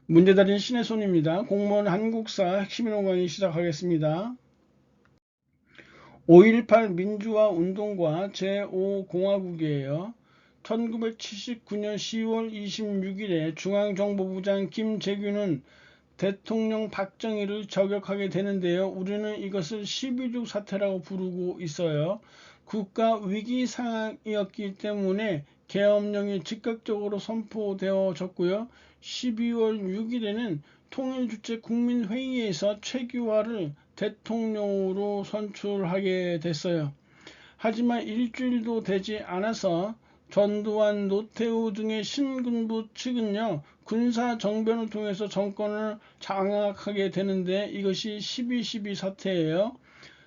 문제 달인 신의 손입니다. 공무원 한국사 핵심 인물 강의 시작하겠습니다. 5.18 민주화 운동과 제5공화국이에요. 1979년 10월 26일에 중앙정보부장 김재규는 대통령 박정희를 저격하게 되는데요. 우리는 이것을 12.6 사태라고 부르고 있어요. 국가 위기 상황이었기 때문에 계엄령이 즉각적으로 선포되어졌고요. 12월 6일에는 통일주체 국민회의에서 최규하를 대통령으로 선출하게 됐어요. 하지만 일주일도 되지 않아서 전두환, 노태우 등의 신군부 측은요, 군사정변을 통해서 정권을 장악하게 되는데 이것이 12.12 사태예요.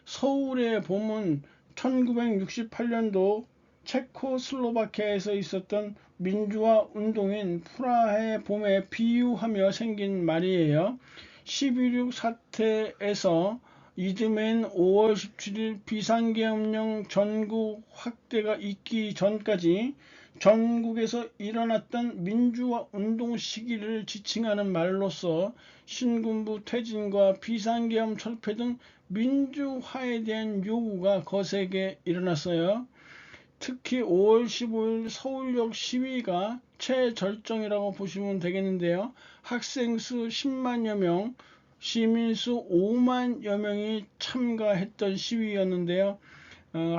서울에 보면 1968년도 체코슬로바키아에서 있었던 민주화 운동인 프라하의 봄에 비유하며 생긴 말이에요. 12.6 사태에서 이듬해인 5월 17일 비상계엄령 전국 확대가 있기 전까지 전국에서 일어났던 민주화 운동 시기를 지칭하는 말로서 신군부 퇴진과 비상계엄 철폐 등 민주화에 대한 요구가 거세게 일어났어요. 특히 5월 15일 서울역 시위가 최절정이라고 보시면 되겠는데요. 학생 수 10만여 명, 시민수 5만여 명이 참가했던 시위였는데요.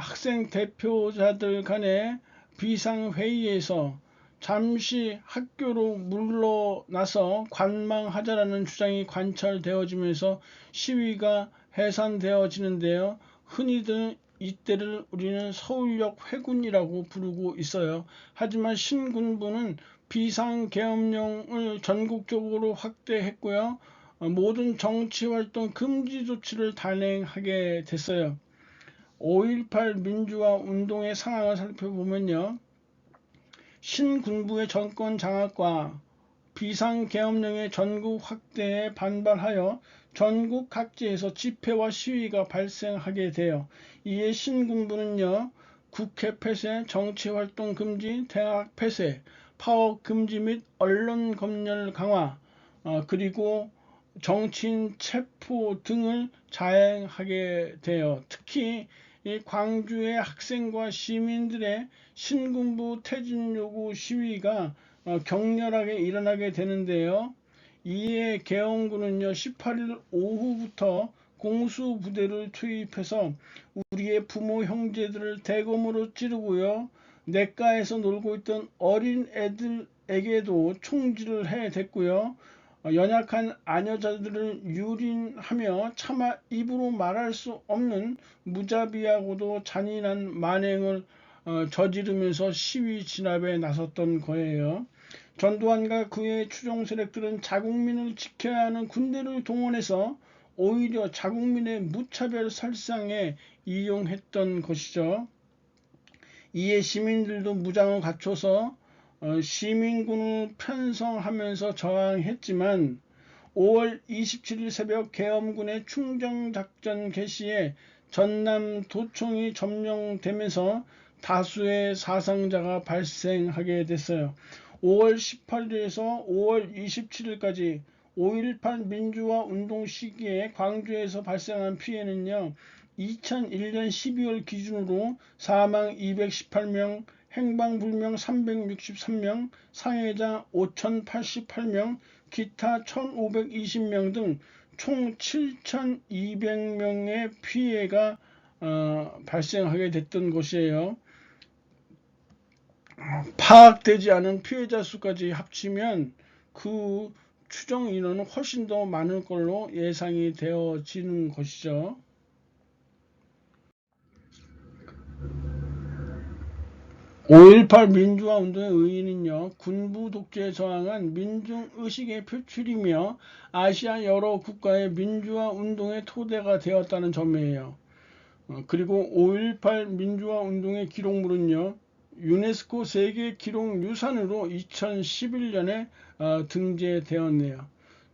학생 대표자들 간의 비상회의에서 잠시 학교로 물러나서 관망하자라는 주장이 관철되어지면서 시위가 해산되어지는데요. 흔히들 이때를 우리는 서울역 회군이라고 부르고 있어요. 하지만 신군부는 비상계엄령을 전국적으로 확대했고요. 모든 정치활동 금지 조치를 단행하게 됐어요. 5.18 민주화 운동의 상황을 살펴보면요. 신군부의 정권 장악과 비상계엄령의 전국 확대에 반발하여 전국 각지에서 집회와 시위가 발생하게 돼요. 이에 신군부는요, 국회 폐쇄, 정치활동 금지, 대학 폐쇄, 파업 금지 및 언론 검열 강화, 그리고 정치인 체포 등을 자행하게 돼요. 특히 이 광주의 학생과 시민들의 신군부 퇴진 요구 시위가 격렬하게 일어나게 되는데요. 이에 계엄군은요 18일 오후부터 공수부대를 투입해서 우리의 부모 형제들을 대검으로 찌르고요. 냇가에서 놀고 있던 어린 애들에게도 총질을 해댔고요. 연약한 아녀자들을 유린하며 차마 입으로 말할 수 없는 무자비하고도 잔인한 만행을 저지르면서 시위 진압에 나섰던 거예요. 전두환과 그의 추종 세력들은 자국민을 지켜야 하는 군대를 동원해서 오히려 자국민의 무차별 살상에 이용했던 것이죠. 이에 시민들도 무장을 갖춰서 시민군을 편성하면서 저항했지만 5월 27일 새벽 계엄군의 충정작전 개시에 전남 도청이 점령되면서 다수의 사상자가 발생하게 됐어요. 5월 18일에서 5월 27일까지 5.18 민주화 운동 시기에 광주에서 발생한 피해는요. 2001년 12월 기준으로 사망 218명, 행방불명 363명, 상해자 5088명, 기타 1520명 등 총 7200명의 피해가 발생하게 됐던 것이에요. 파악되지 않은 피해자 수까지 합치면 그 추정 인원은 훨씬 더 많을 걸로 예상이 되어지는 것이죠. 5.18 민주화 운동의 의의는요, 군부 독재에 저항한 민중의식의 표출이며 아시아 여러 국가의 민주화 운동의 토대가 되었다는 점이에요. 그리고 5.18 민주화 운동의 기록물은요, 유네스코 세계기록유산으로 2011년에 등재되었네요.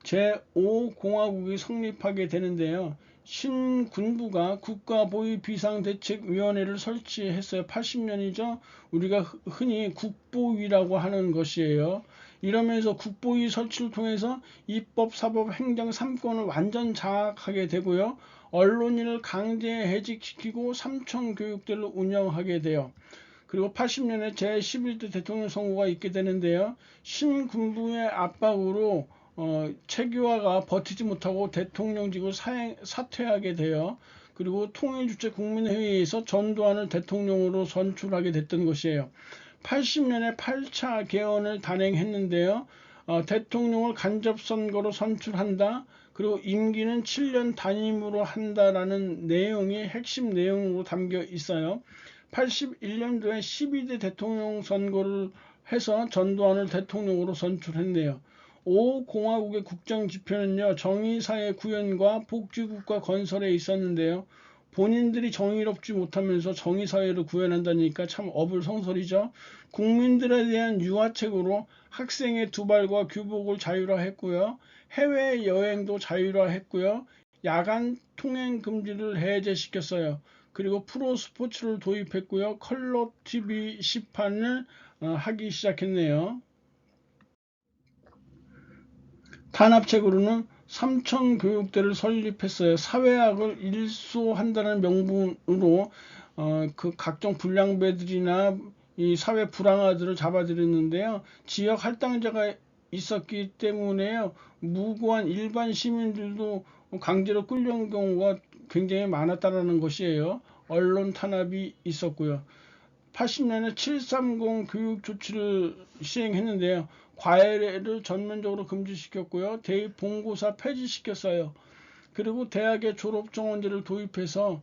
제5공화국이 성립하게 되는데요. 신군부가 국가보위비상대책위원회를 설치했어요. 80년이죠. 우리가 흔히 국보위라고 하는 것이에요. 이러면서 국보위 설치를 통해서 입법, 사법, 행정 3권을 완전 장악하게 되고요. 언론인을 강제 해직시키고 삼청교육대를 운영하게 돼요. 그리고 80년에 제11대 대통령 선거가 있게 되는데요. 신군부의 압박으로 최규하가 버티지 못하고 대통령직을 사퇴하게 돼요. 그리고 통일주체 국민회의에서 전두환을 대통령으로 선출하게 됐던 것이에요. 80년에 8차 개헌을 단행했는데요. 대통령을 간접선거로 선출한다. 그리고 임기는 7년 단임으로 한다라는 내용이 핵심 내용으로 담겨 있어요. 81년도에 12대 대통령 선거를 해서 전두환을 대통령으로 선출했네요. 5공화국의 국정지표는요, 정의사회 구현과 복지국가 건설에 있었는데요. 본인들이 정의롭지 못하면서 정의사회를 구현한다니까 참 어불성설이죠. 국민들에 대한 유화책으로 학생의 두발과 규복을 자율화했고요. 해외여행도 자율화했고요. 야간 통행 금지를 해제시켰어요. 그리고 프로스포츠를 도입했고요. 컬러 TV 시판을 하기 시작했네요. 탄압책으로는 삼청교육대를 설립했어요. 사회학을 일소한다는 명분으로 그 각종 불량배들이나 이 사회 불황아들을 잡아들였는데요. 지역 할당제가 있었기 때문에요. 무고한 일반 시민들도 강제로 끌려온 경우가 굉장히 많았다는 것이에요. 언론 탄압이 있었고요. 80년에 730 교육 조치를 시행했는데요. 과외를 전면적으로 금지시켰고요. 대입 본고사 폐지시켰어요. 그리고 대학의 졸업 정원제를 도입해서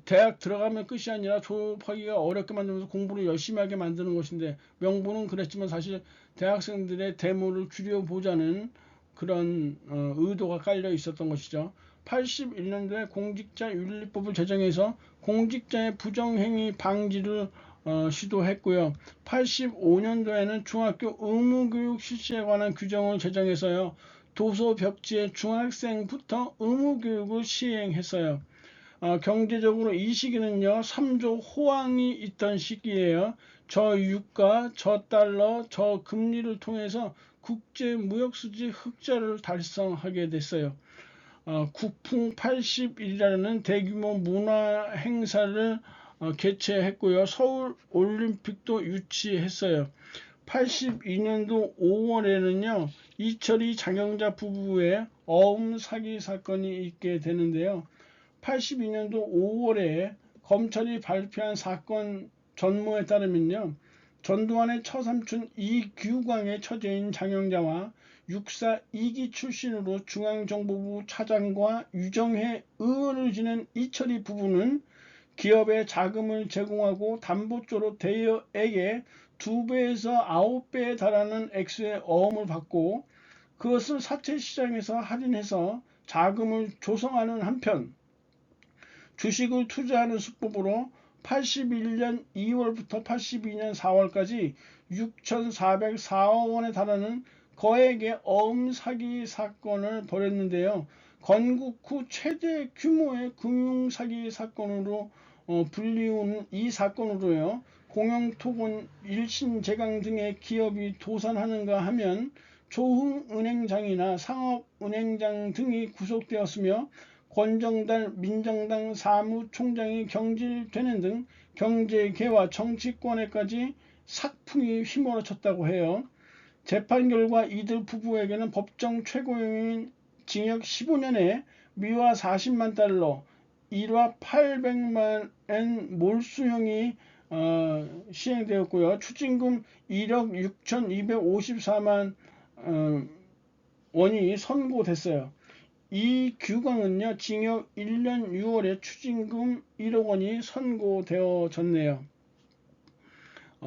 대학 들어가면 끝이 아니라 졸업하기가 어렵게 만들면서 공부를 열심히 하게 만드는 것인데, 명분은 그랬지만 사실 대학생들의 대모를 줄여보자는 그런 의도가 깔려 있었던 것이죠. 81년도에 공직자윤리법을 제정해서 공직자의 부정행위 방지를 시도했고요. 85년도에는 중학교 의무교육 실시에 관한 규정을 제정해서요. 도서 벽지에 중학생부터 의무교육을 시행했어요. 경제적으로 이 시기는요, 3조 호황이 있던 시기예요. 저유가, 저달러, 저금리를 통해서 국제무역수지 흑자를 달성하게 됐어요. 국풍 80일이라는 대규모 문화 행사를 개최했고요. 서울 올림픽도 유치했어요. 82년도 5월에는요. 이철이 장영자 부부의 어음 사기 사건이 있게 되는데요. 82년도 5월에 검찰이 발표한 사건 전모에 따르면요. 전두환의 처삼촌 이규광의 처제인 장영자와 육사 2기 출신으로 중앙정보부 차장과 유정회 의원을 지낸 이철이 부부는 기업에 자금을 제공하고 담보조로 대여액의 2배에서 9배에 달하는 액수의 어음을 받고 그것을 사채시장에서 할인해서 자금을 조성하는 한편 주식을 투자하는 수법으로 81년 2월부터 82년 4월까지 6,404억 원에 달하는 거액의 어음 사기 사건을 벌였는데요. 건국 후 최대 규모의 금융 사기 사건으로 불리운 이 사건으로요. 공영토건, 일신제강 등의 기업이 도산하는가 하면 조흥은행장이나 상업은행장 등이 구속되었으며 권정달 민정당 사무총장이 경질되는 등 경제계와 정치권에까지 삭풍이 휘몰아쳤다고 해요. 재판 결과 이들 부부에게는 법정 최고형인 징역 15년에 미화 40만 달러, 일화 800만 몰수형이 시행되었고요. 추징금 1억 6,254만 원이 선고됐어요. 이 규광은요, 징역 1년 6월에 추징금 1억 원이 선고되어졌네요.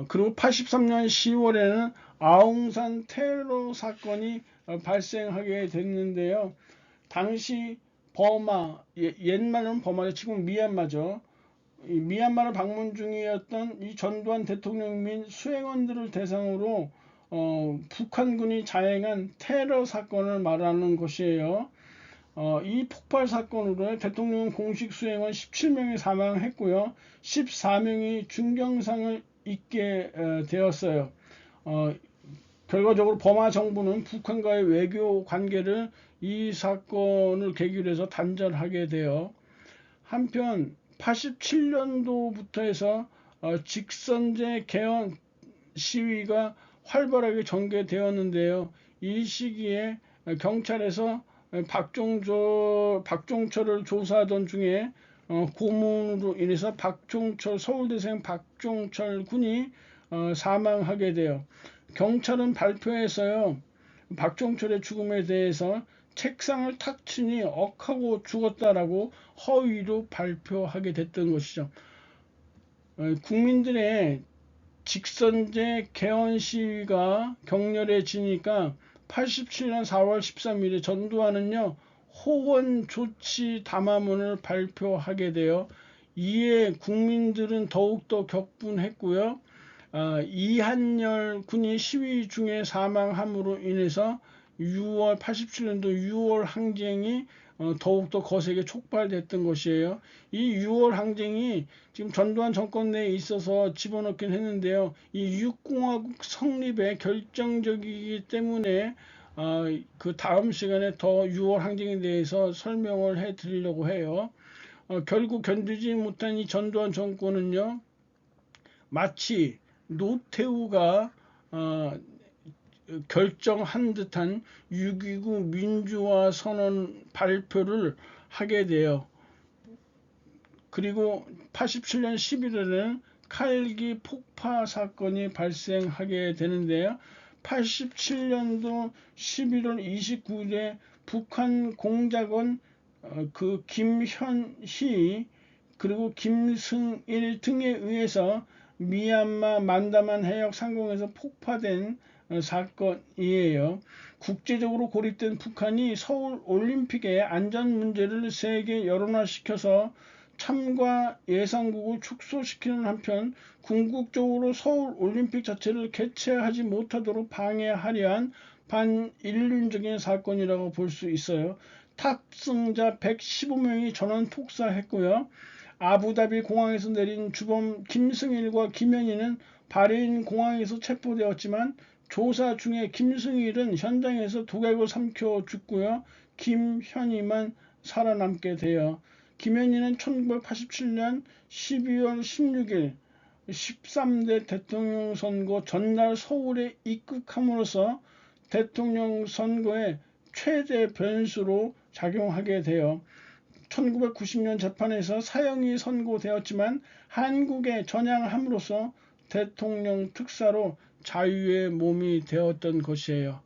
그리고 83년 10월에는 아웅산 테러 사건이 발생하게 됐는데요. 당시 버마, 옛말은 버마죠. 지금 미얀마죠. 미얀마를 방문 중이었던 이 전두환 대통령 및 수행원들을 대상으로 북한군이 자행한 테러 사건을 말하는 것이에요. 이 폭발 사건으로 대통령 공식 수행원 17명이 사망했고요. 14명이 중경상을 입게 되었어요. 결과적으로 버마 정부는 북한과의 외교 관계를 이 사건을 계기로 해서 단절하게 돼요. 한편 87년도부터 해서 직선제 개헌 시위가 활발하게 전개되었는데요. 이 시기에 경찰에서 박종철을 조사하던 중에 고문으로 인해서 서울대생 박종철 군이 사망하게 돼요. 경찰은 발표에서요, 박종철의 죽음에 대해서 책상을 탁 치니 억하고 죽었다라고 허위로 발표하게 됐던 것이죠. 국민들의 직선제 개헌 시위가 격렬해지니까 87년 4월 13일에 전두환은요, 호원 조치 담화문을 발표하게 되어 이에 국민들은 더욱더 격분했고요. 이한열 군이 시위 중에 사망함으로 인해서 87년도 6월 항쟁이 더욱더 거세게 촉발됐던 것이에요. 이 6월 항쟁이 지금 전두환 정권 내에 있어서 집어넣긴 했는데요. 이 육공화국 성립에 결정적이기 때문에 그 다음 시간에 더 6월 항쟁에 대해서 설명을 해 드리려고 해요. 결국 견디지 못한 이 전두환 정권은요, 마치 노태우가 결정한 듯한 6.29 민주화 선언 발표를 하게 돼요. 그리고 87년 11월에는 칼기 폭파 사건이 발생하게 되는데요. 87년도 11월 29일에 북한 공작원 그 김현희 그리고 김승일 등에 의해서 미얀마 만다만 해역 상공에서 폭파된 사건이에요. 국제적으로 고립된 북한이 서울 올림픽의 안전 문제를 세계 여론화시켜서 참가 예상국을 축소시키는 한편 궁극적으로 서울 올림픽 자체를 개최하지 못하도록 방해하려 한 반인륜적인 사건이라고 볼 수 있어요. 탑승자 115명이 전원 폭사했고요. 아부다비 공항에서 내린 주범 김승일과 김현희는 바레인 공항에서 체포되었지만 조사 중에 김승일은 현장에서 독약을 삼켜 죽고요. 김현희만 살아남게 돼요. 김현희는 1987년 12월 16일 13대 대통령 선거 전날 서울에 입국함으로써 대통령 선거의 최대 변수로 작용하게 돼요. 1990년 재판에서 사형이 선고되었지만 한국에 전향함으로써 대통령 특사로 자유의 몸이 되었던 것이에요.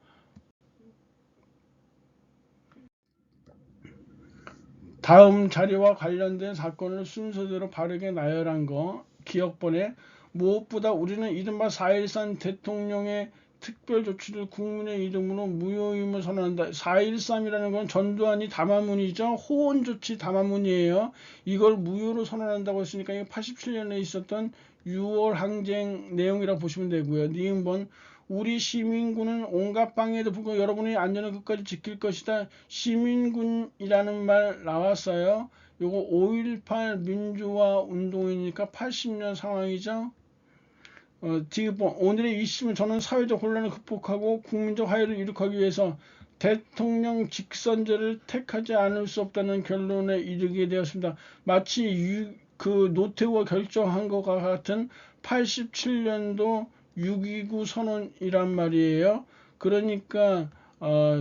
다음 자료와 관련된 사건을 순서대로 바르게 나열한 거 기억번에 무엇보다 우리는 이른바 4.13 대통령의 특별 조치를 국민의 이름으로 무효임을 선언한다. 4.13이라는 건 전두환이 담화문이죠. 호원 조치 담화문이에요. 이걸 무효로 선언한다고 했으니까 이게 87년에 있었던 6월 항쟁 내용이라고 보시면 되고요. 니은번 우리 시민군은 온갖 방해에도 불구하고 여러분의 안전을 끝까지 지킬 것이다. 시민군이라는 말 나왔어요. 요거 5.18 민주화 운동이니까 80년 상황이죠. 디귿번 오늘의 이슈는 저는 사회적 혼란을 극복하고 국민적 화해를 이룩하기 위해서 대통령 직선제를 택하지 않을 수 없다는 결론에 이르게 되었습니다. 마치 그 노태우가 결정한 것과 같은 87년도 6.29 선언이란 말이에요. 그러니까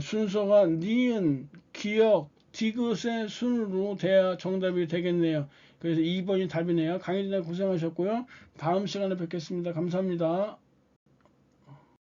순서가 니은, 기역, 디귿의 순으로 돼야 정답이 되겠네요. 그래서 2번이 답이네요. 강의진님 고생하셨고요. 다음 시간에 뵙겠습니다. 감사합니다.